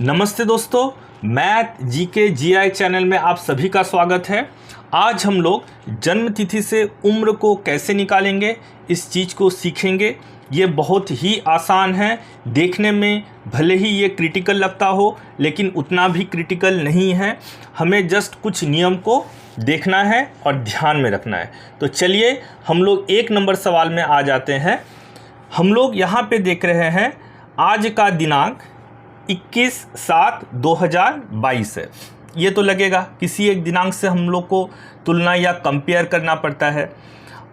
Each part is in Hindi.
नमस्ते दोस्तों, मैथ जीके जीआई चैनल में आप सभी का स्वागत है। आज हम लोग जन्म तिथि से उम्र को कैसे निकालेंगे इस चीज़ को सीखेंगे। ये बहुत ही आसान है, देखने में भले ही ये क्रिटिकल लगता हो लेकिन उतना भी क्रिटिकल नहीं है। हमें जस्ट कुछ नियम को देखना है और ध्यान में रखना है। तो चलिए हम लोग 1 नंबर सवाल में आ जाते हैं। हम लोग यहाँ पे देख रहे हैं आज का दिनांक 21/7/2022 है। ये तो लगेगा किसी एक दिनांक से हम लोग को तुलना या कंपेयर करना पड़ता है,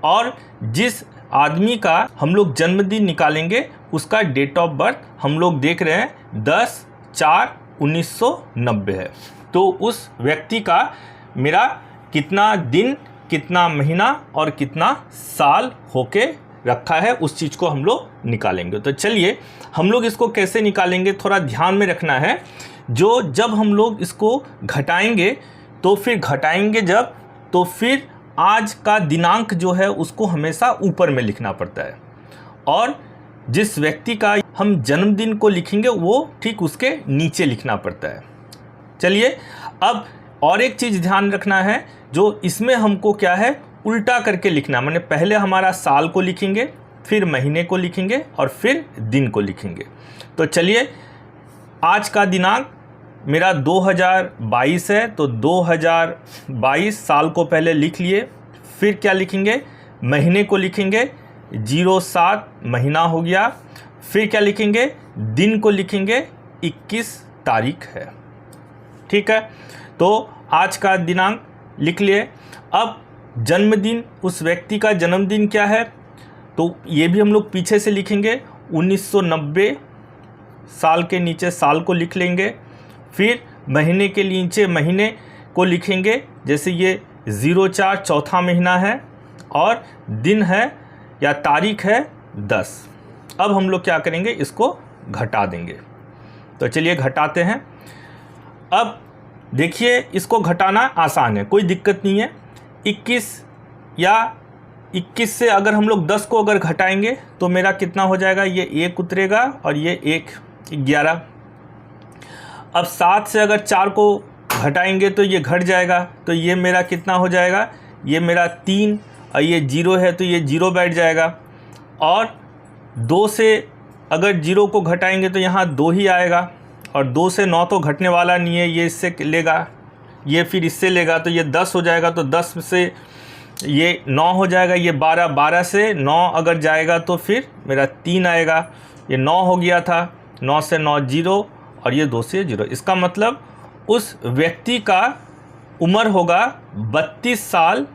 और जिस आदमी का हम लोग जन्मदिन निकालेंगे उसका डेट ऑफ बर्थ हम लोग देख रहे हैं 10/4/1990 है। तो उस व्यक्ति का मेरा कितना दिन, कितना महीना और कितना साल होके रखा है उस चीज़ को हम लोग निकालेंगे। तो चलिए हम लोग इसको कैसे निकालेंगे थोड़ा ध्यान में रखना है। जब हम लोग इसको घटाएंगे तो फिर आज का दिनांक जो है उसको हमेशा ऊपर में लिखना पड़ता है, और जिस व्यक्ति का हम जन्मदिन को लिखेंगे वो ठीक उसके नीचे लिखना पड़ता है। चलिए अब और एक चीज़ ध्यान रखना है, जो इसमें हमको क्या है उल्टा करके लिखना, माने पहले हमारा साल को लिखेंगे, फिर महीने को लिखेंगे और फिर दिन को लिखेंगे। तो चलिए आज का दिनांक मेरा 2022 है, तो 2022 साल को पहले लिख लिए। फिर क्या लिखेंगे, महीने को लिखेंगे, 07 महीना हो गया। फिर क्या लिखेंगे, दिन को लिखेंगे, 21 तारीख है। ठीक है, तो आज का दिनांक लिख लिए। अब जन्मदिन, उस व्यक्ति का जन्मदिन क्या है, तो ये भी हम लोग पीछे से लिखेंगे। 1990 साल के नीचे साल को लिख लेंगे। फिर महीने के नीचे महीने को लिखेंगे, जैसे ये 04 चौथा महीना है, और दिन है या तारीख है 10। अब हम लोग क्या करेंगे, इसको घटा देंगे। तो चलिए घटाते हैं। अब देखिए इसको घटाना आसान है, कोई दिक्कत नहीं है। 21 से अगर हम लोग 10 को अगर घटाएंगे तो मेरा कितना हो जाएगा, ये 1 उतरेगा और ये 1 11। अब 7 से अगर 4 को घटाएंगे तो ये घट जाएगा, तो ये मेरा कितना हो जाएगा, ये मेरा 3, और ये 0 है तो ये 0 बैठ जाएगा। और 2 से अगर 0 को घटाएंगे तो यहाँ 2 ही आएगा, और 2 से 9 तो घटने वाला नहीं है, ये इससे लेगा, ये फिर इससे लेगा तो ये 10 हो जाएगा। तो 10 से ये 9 हो जाएगा, ये 12, 12 से 9 अगर जाएगा तो फिर मेरा 3 आएगा। ये 9 हो गया था, 9 से 9 0, और ये 2 से 0। इसका मतलब उस व्यक्ति का उम्र होगा 32 साल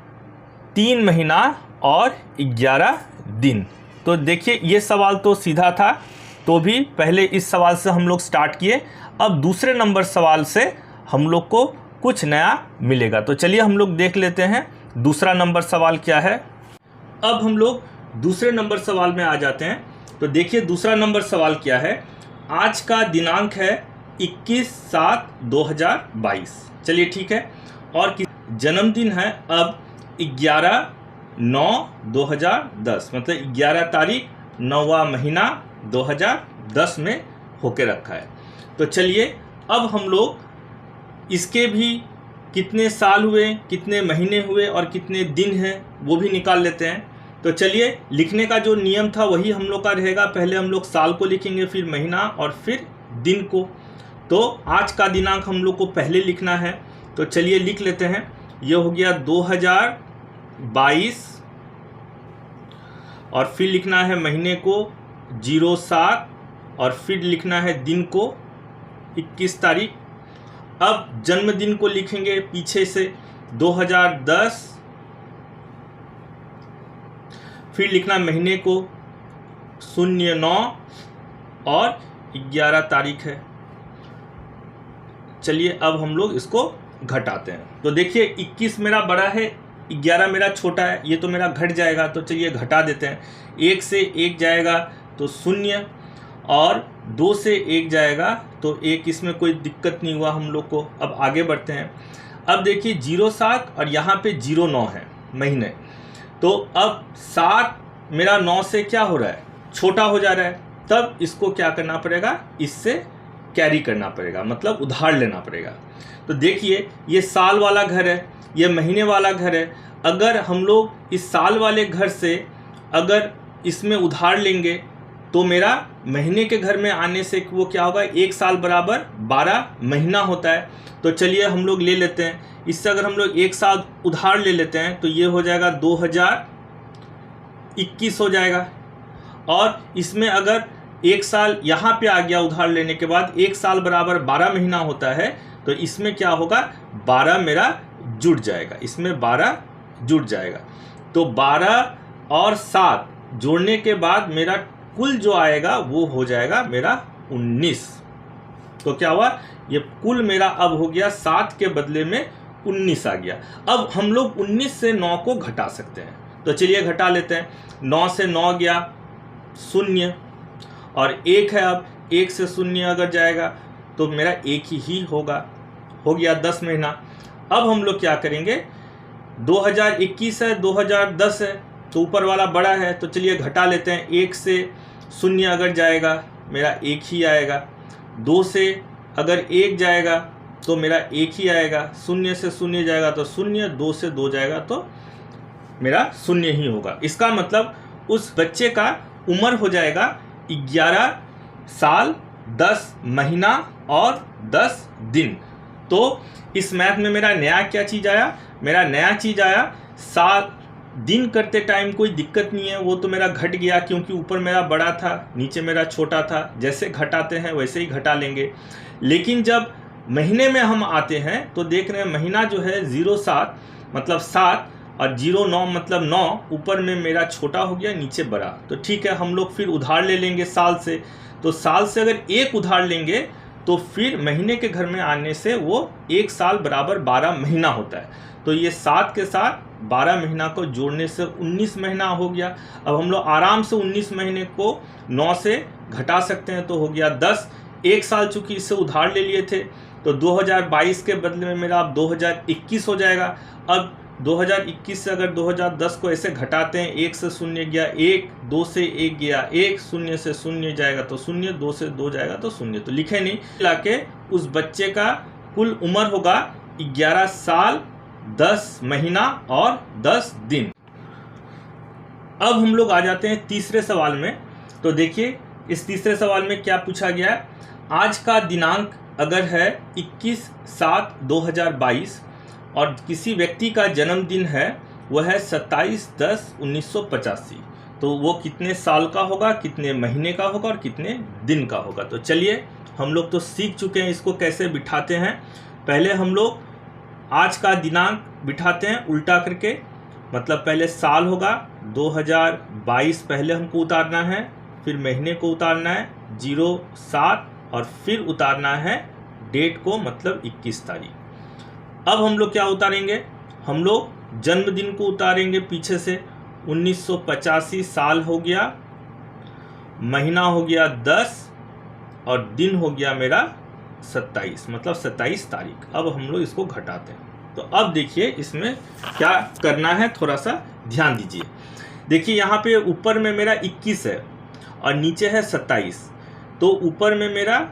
3 महीना और 11 दिन। तो देखिए ये सवाल तो सीधा था, तो भी पहले इस सवाल से हम लोग स्टार्ट किए। अब दूसरे नंबर सवाल से हम लोग को कुछ नया मिलेगा। तो चलिए हम लोग देख लेते हैं दूसरा नंबर सवाल क्या है। अब हम लोग दूसरे नंबर सवाल में आ जाते हैं। तो देखिए दूसरा नंबर सवाल क्या है। आज का दिनांक है 21/7/2022। चलिए ठीक है, और जन्मदिन है अब 11/9/2010, मतलब 11 तारीख 9वां महीना 2010 में होके रखा है। तो चलिए अब हम लोग इसके भी कितने साल हुए, कितने महीने हुए और कितने दिन हैं वो भी निकाल लेते हैं। तो चलिए लिखने का जो नियम था वही हम लोग का रहेगा। पहले हम लोग साल को लिखेंगे, फिर महीना और फिर दिन को। तो आज का दिनांक हम लोग को पहले लिखना है, तो चलिए लिख लेते हैं। ये हो गया 2022, और फिर लिखना है महीने को 07, और फिर लिखना है दिन को 21 तारीख। अब जन्मदिन को लिखेंगे पीछे से 2010, फिर लिखना महीने को 09 और 11 तारीख है। चलिए अब हम लोग इसको घटाते हैं। तो देखिए 21 मेरा बड़ा है, 11 मेरा छोटा है, ये तो मेरा घट जाएगा। तो चलिए घटा देते हैं। 1 से 1 जाएगा तो 0, और 2 से 1 जाएगा तो 1, इसमें कोई दिक्कत नहीं हुआ हम लोग को। अब आगे बढ़ते हैं। अब देखिए 07 और यहाँ पे 09 है महीने, तो अब 7 मेरा 9 से क्या हो रहा है, छोटा हो जा रहा है। तब इसको क्या करना पड़ेगा, इससे कैरी करना पड़ेगा, मतलब उधार लेना पड़ेगा। तो देखिए ये साल वाला घर है, ये महीने वाला घर है। अगर हम लोग इस साल वाले घर से अगर इसमें उधार लेंगे तो मेरा महीने के घर में आने से वो क्या होगा, 1 साल बराबर 12 महीना होता है। तो चलिए हम लोग ले लेते हैं, इससे अगर हम लोग 1 साल उधार ले लेते हैं तो ये हो जाएगा 2021 हो जाएगा। और इसमें अगर 1 साल यहाँ पे आ गया उधार लेने के बाद, 1 साल बराबर 12 महीना होता है, तो इसमें क्या होगा, 12 मेरा जुड़ जाएगा, इसमें 12 जुड़ जाएगा। तो 12 और 7 जोड़ने के बाद मेरा कुल जो आएगा वो हो जाएगा मेरा 19। तो क्या हुआ, ये कुल मेरा अब हो गया 7 के बदले में 19 आ गया। अब हम लोग 19 से 9 को घटा सकते हैं, तो चलिए घटा लेते हैं। 9 से 9 गया 0 और 1 है, अब 1 से 0 अगर जाएगा तो मेरा 1 ही होगा, हो गया 10 महीना। अब हम लोग क्या करेंगे, 2021 है, 2010 है, तो ऊपर वाला बड़ा है, तो चलिए घटा लेते हैं। 1 से 0 अगर जाएगा मेरा 1 ही आएगा, 2 से अगर 1 जाएगा तो मेरा 1 ही आएगा, 0 से 0 जाएगा तो 0, 2 से 2 जाएगा तो मेरा 0 ही होगा। इसका मतलब उस बच्चे का उम्र हो जाएगा 11 साल 10 महीना और 10 दिन। तो इस मैथ में मेरा नया क्या चीज़ आया, मेरा नया चीज़ आया, 7 दिन करते टाइम कोई दिक्कत नहीं है, वो तो मेरा घट गया क्योंकि ऊपर मेरा बड़ा था, नीचे मेरा छोटा था, जैसे घटाते हैं वैसे ही घटा लेंगे। लेकिन जब महीने में हम आते हैं तो देख रहे हैं महीना जो है 07 मतलब 7 और 09 मतलब 9, ऊपर में मेरा छोटा हो गया, नीचे बड़ा। तो ठीक है, हम लोग फिर उधार ले लेंगे साल से। तो साल से अगर 1 उधार लेंगे तो फिर महीने के घर में आने से वो 1 साल बराबर 12 महीना होता है। तो ये 7 के साथ 12 महीना को जोड़ने से 19 महीना हो गया। अब हम लोग आराम से 19 महीने को 9 से घटा सकते हैं, तो हो गया 10। 1 साल चूंकि इससे उधार ले लिए थे तो 2022 के बदले में मेरा अब 2021 हो जाएगा। अब 2021 से अगर 2010 को ऐसे घटाते हैं, 1 से 0 गया 1, 2 से 1 गया 1, 0 से 0 जाएगा तो 0, 2 से 2 जाएगा तो 0। तो लिखे नहीं, लाके उस बच्चे का कुल उम्र होगा 11 साल 10 महीना और 10 दिन। अब हम लोग आ जाते हैं तीसरे सवाल में। तो देखिए इस तीसरे सवाल में क्या पूछा गया है, आज का दिनांक अगर है 21/7/2022 और किसी व्यक्ति का जन्मदिन है वह है 27/10/1985, तो वो कितने साल का होगा, कितने महीने का होगा और कितने दिन का होगा। तो चलिए हम लोग तो सीख चुके हैं इसको कैसे बिठाते हैं। पहले हम लोग आज का दिनांक बिठाते हैं उल्टा करके, मतलब पहले साल होगा 2022 पहले हमको उतारना है, फिर महीने को उतारना है 07 और फिर उतारना है डेट को, मतलब 21 तारीख। अब हम लोग क्या उतारेंगे, हम लोग जन्मदिन को उतारेंगे पीछे से, 1985 साल हो गया, महीना हो गया 10 और दिन हो गया मेरा 27, मतलब 27 तारीख। अब हम लोग इसको घटाते हैं। तो अब देखिए इसमें क्या करना है, थोड़ा सा ध्यान दीजिए। देखिए यहाँ पे ऊपर में मेरा 21 है और नीचे है 27, तो ऊपर में मेरा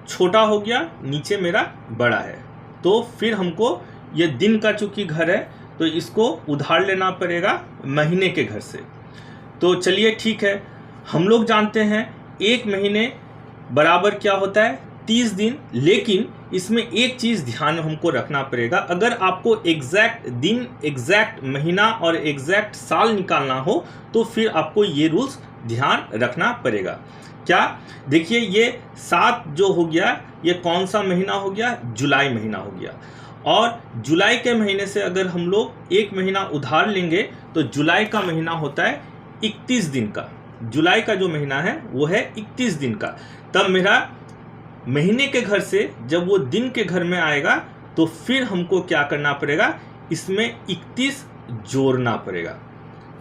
छोटा हो गया, नीचे मेरा बड़ा है। तो फिर हमको ये दिन का चूंकि घर है तो इसको उधार लेना पड़ेगा महीने के घर से। तो चलिए ठीक है, हम लोग जानते हैं 1 महीने बराबर क्या होता है 30 दिन। लेकिन इसमें एक चीज़ ध्यान हमको रखना पड़ेगा, अगर आपको एग्जैक्ट दिन, एग्जैक्ट महीना और एग्जैक्ट साल निकालना हो तो फिर आपको ये रूल्स ध्यान रखना पड़ेगा। क्या, देखिए ये 7 जो हो गया ये कौन सा महीना हो गया, जुलाई महीना हो गया। और जुलाई के महीने से अगर हम लोग 1 महीना उधार लेंगे तो जुलाई का महीना होता है 31 दिन का। जुलाई का जो महीना है वो है 31 दिन का। तब मेरा महीने के घर से जब वो दिन के घर में आएगा तो फिर हमको क्या करना पड़ेगा, इसमें 31 जोड़ना पड़ेगा,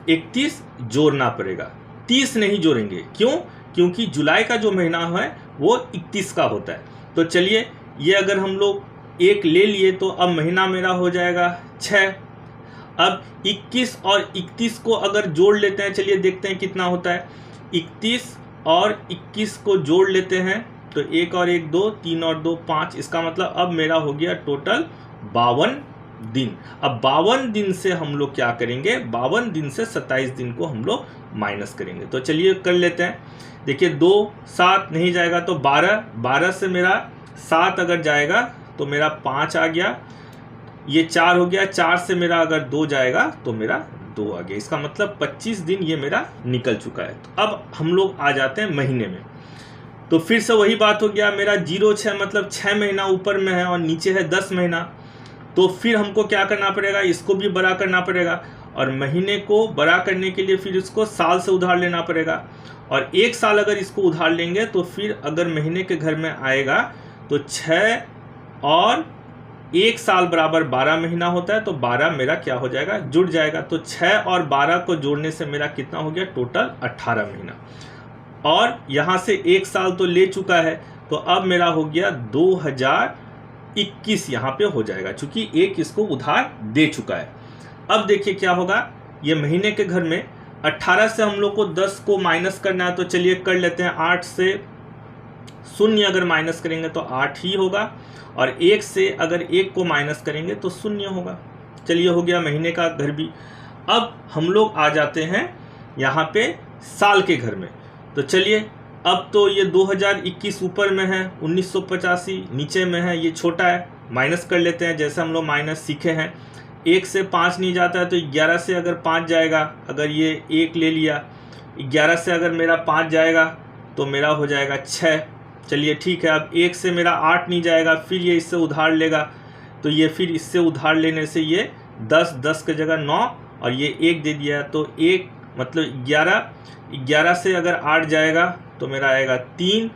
31 जोड़ना पड़ेगा, 30 नहीं जोड़ेंगे। क्यों, क्योंकि जुलाई का जो महीना है वो 31 का होता है। तो चलिए ये अगर हम लोग 1 ले लिए तो अब महीना मेरा हो जाएगा 6। अब 21 और 31 को अगर जोड़ लेते हैं, चलिए देखते हैं कितना होता है। 31 और 21 को जोड़ लेते हैं तो 1 और 1 2, 3 और 2 5, इसका मतलब अब मेरा हो गया टोटल 52 दिन। अब 52 दिन से हम लोग क्या करेंगे, 52 दिन से 27 दिन को हम लोग माइनस करेंगे। तो चलिए कर लेते हैं। देखिए 2 7 नहीं जाएगा तो 12, 12 से मेरा 7 अगर जाएगा तो मेरा 5 आ गया, ये 4 हो गया, 4 से मेरा अगर 2 जाएगा तो मेरा 2 आ गया। इसका मतलब 25 दिन ये मेरा निकल चुका है। तो अब हम लोग आ जाते हैं महीने में। तो फिर से वही बात हो गया, मेरा 0-6 मतलब 6 महीना ऊपर में है और नीचे है 10 महीना। तो फिर हमको क्या करना पड़ेगा, इसको भी बड़ा करना पड़ेगा और महीने को बड़ा करने के लिए फिर इसको साल से उधार लेना पड़ेगा। और 1 साल अगर इसको उधार लेंगे तो फिर अगर महीने के घर में आएगा तो 6 और 1 साल बराबर 12 महीना होता है। तो 12 मेरा क्या हो जाएगा, जुड़ जाएगा। तो 6 और 12 को जोड़ने से मेरा कितना हो गया, टोटल 18 महीना। और यहाँ से 1 साल तो ले चुका है, तो अब मेरा हो गया 2021 यहाँ पे हो जाएगा, चूंकि 1 इसको उधार दे चुका है। अब देखिए क्या होगा, ये महीने के घर में 18 से हम लोग को 10 को माइनस करना है। तो चलिए कर लेते हैं। 8 से 0 अगर माइनस करेंगे तो 8 ही होगा, और 1 से अगर 1 को माइनस करेंगे तो 0 होगा। चलिए हो गया महीने का घर भी। अब हम लोग आ जाते हैं यहाँ पे साल के घर में। तो चलिए, अब तो ये 2021 ऊपर में है, 1985 नीचे में है, ये छोटा है, माइनस कर लेते हैं जैसे हम लोग माइनस सीखे हैं। 1 से 5 नहीं जाता है तो 11 से अगर 5 जाएगा, अगर ये 1 ले लिया, 11 से अगर मेरा 5 जाएगा तो मेरा हो जाएगा 6। चलिए ठीक है। अब 1 से मेरा 8 नहीं जाएगा, फिर ये इससे उधार लेगा, तो ये फिर इससे उधार लेने से ये 10, 10 की जगह 9 और ये 1 दे दिया, तो 1 मतलब 11, 11 से अगर 8 जाएगा तो मेरा आएगा 3,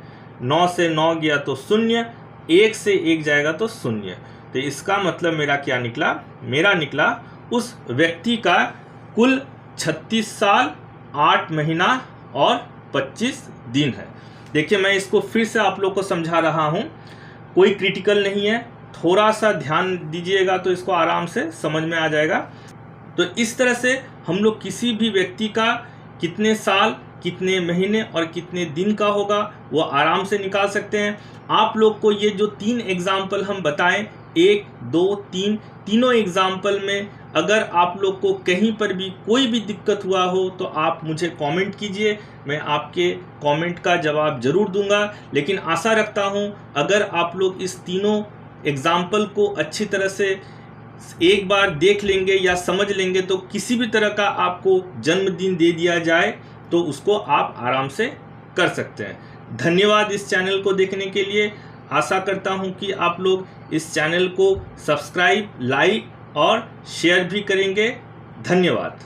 9 से 9 गया तो 0, 1 से 1 जाएगा तो 0। तो इसका मतलब मेरा क्या निकला, मेरा निकला उस व्यक्ति का कुल 36 साल 8 महीना और 25 दिन है। देखिए मैं इसको फिर से आप लोग को समझा रहा हूँ, कोई क्रिटिकल नहीं है, थोड़ा सा ध्यान दीजिएगा तो इसको आराम से समझ में आ जाएगा। तो इस तरह से हम लोग किसी भी व्यक्ति का कितने साल, कितने महीने और कितने दिन का होगा वो आराम से निकाल सकते हैं। आप लोग को ये जो 3 एग्जाम्पल हम बताएं, 1, 2, 3, तीनों एग्जाम्पल में अगर आप लोग को कहीं पर भी कोई भी दिक्कत हुआ हो तो आप मुझे कमेंट कीजिए, मैं आपके कमेंट का जवाब जरूर दूंगा। लेकिन आशा रखता हूं अगर आप लोग इस तीनों एग्जाम्पल को अच्छी तरह से एक बार देख लेंगे या समझ लेंगे तो किसी भी तरह का आपको जन्मदिन दे दिया जाए तो उसको आप आराम से कर सकते हैं। धन्यवाद इस चैनल को देखने के लिए। आशा करता हूं कि आप लोग इस चैनल को सब्सक्राइब, लाइक और शेयर भी करेंगे। धन्यवाद।